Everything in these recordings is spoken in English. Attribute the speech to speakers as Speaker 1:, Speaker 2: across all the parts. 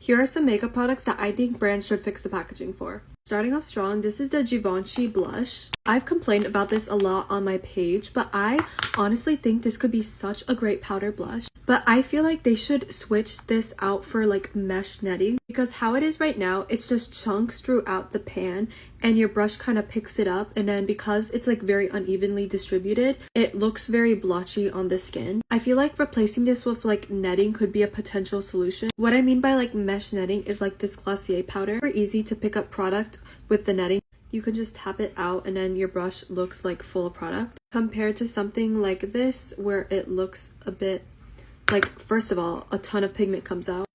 Speaker 1: Here are some makeup products that I think brands should fix the packaging for. Starting off strong, this is the Givenchy blush. I've complained about this a lot on my page, but I honestly think this could be such a great powder blush. But I feel like they should switch this out for like mesh netting, because how it is right now, it's just chunks throughout the pan and your brush kind of picks it up, and then because it's like very unevenly distributed, it looks very blotchy on the skin. I feel like replacing this with like netting could be a potential solution. What I mean by like mesh netting is like this Glossier powder. Super easy to pick up product with the netting. You can just tap it out and then your brush looks like full of product, compared to something like this where it looks a bit like, first of all, a ton of pigment comes out,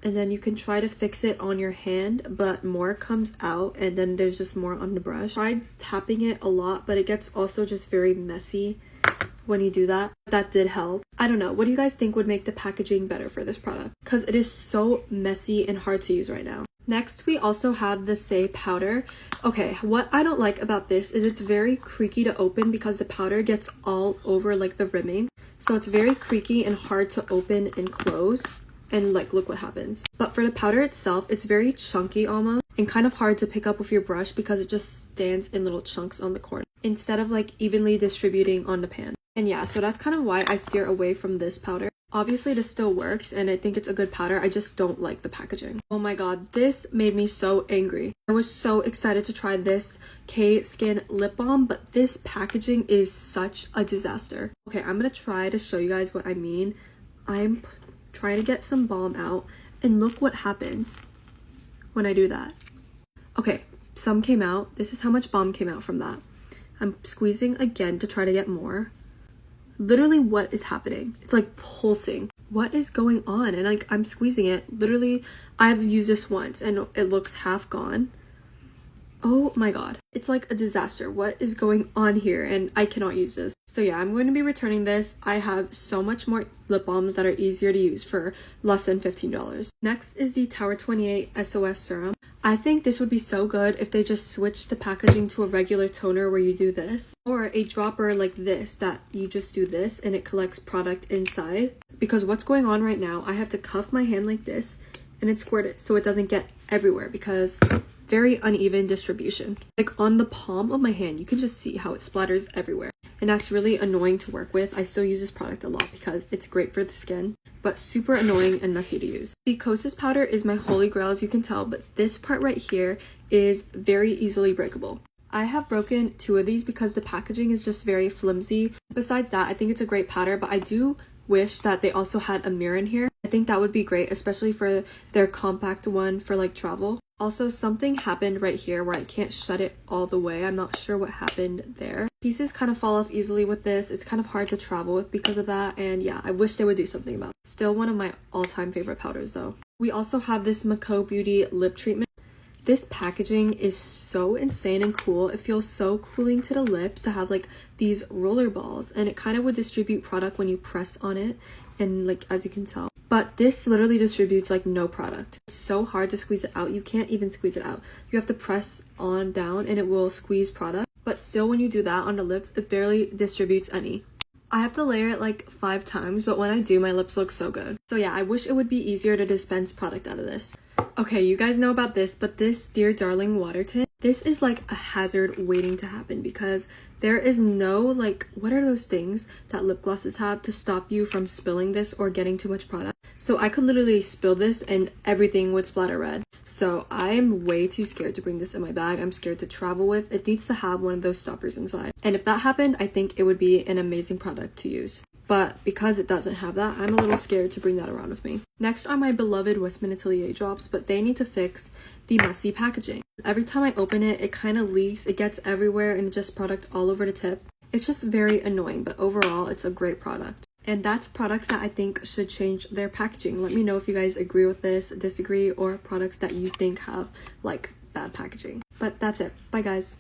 Speaker 1: and then you can try to fix it on your hand, but more comes out and then there's just more on the brush. I tried tapping it a lot, but it gets also just very messy when you do that. That did help. I don't know, what do you guys think would make the packaging better for this product? Because it is so messy and hard to use right now. Next, we also have the Saie powder. Okay, what I don't like about this is it's very creaky to open because the powder gets all over like the rimming. So it's very creaky and hard to open and close. And like, look what happens. But for the powder itself, it's very chunky almost and kind of hard to pick up with your brush because it just stands in little chunks on the corner instead of like evenly distributing on the pan. And yeah, so that's kind of why I steer away from this powder. Obviously this still works and I think it's a good powder, I just don't like the packaging. Oh my god, this made me so angry. I was so excited to try this K-Skin lip balm, but this packaging is such a disaster. Okay, I'm gonna try to show you guys what I mean. I'm trying to get some balm out and look what happens when I do that. Okay, some came out. This is how much balm came out from that. I'm squeezing again to try to get more. Literally, what is happening? It's like pulsing. What is going on? And like, I'm squeezing it. Literally, I've used this once and it looks half gone. Oh my god, it's like a disaster. What is going on here? And I cannot use this. So yeah, I'm going to be returning this. I have so much more lip balms that are easier to use for less than $15. Next is the Tower 28 SOS serum. I think this would be so good if they just switched the packaging to a regular toner where you do this, or a dropper like this that you just do this and it collects product inside. Because what's going on right now, I have to cuff my hand like this and it squirt it so it doesn't get everywhere because very uneven distribution. Like on the palm of my hand, you can just see how it splatters everywhere. And that's really annoying to work with. I still use this product a lot because it's great for the skin, but super annoying and messy to use. The Kosas powder is my holy grail, as you can tell, but this part right here is very easily breakable. I have broken 2 of these because the packaging is just very flimsy. Besides that, I think it's a great powder, but I do wish that they also had a mirror in here. I think that would be great, especially for their compact one for like travel. Also, something happened right here where I can't shut it all the way. I'm not sure what happened there. Pieces kind of fall off easily with this. It's kind of hard to travel with because of that. And yeah, I wish they would do something about it. Still one of my all-time favorite powders though. We also have this Mako Beauty lip treatment. This packaging is so insane and cool. It feels so cooling to the lips to have like these roller balls, and it kind of would distribute product when you press on it, and like, as you can tell. But this literally distributes like no product. It's so hard to squeeze it out. You can't even squeeze it out. You have to press on down and it will squeeze product. But still, when you do that on the lips, it barely distributes any. I have to layer it like 5 times, but when I do, my lips look so good. So yeah, I wish it would be easier to dispense product out of this. Okay, you guys know about this, but this Dear Darling water tint, this is like a hazard waiting to happen because there is no like, what are those things that lip glosses have to stop you from spilling this or getting too much product? So I could literally spill this and everything would splatter red. So I'm way too scared to bring this in my bag. I'm scared to travel with. It needs to have one of those stoppers inside. And if that happened, I think it would be an amazing product to use. But because it doesn't have that, I'm a little scared to bring that around with me. Next are my beloved Westman Atelier drops, but they need to fix the messy packaging. Every time I open it, it kind of leaks, it gets everywhere, and just product all over the tip. It's just very annoying, but overall, it's a great product. And that's products that I think should change their packaging. Let me know if you guys agree with this, disagree, or products that you think have like bad packaging. But that's it. Bye guys.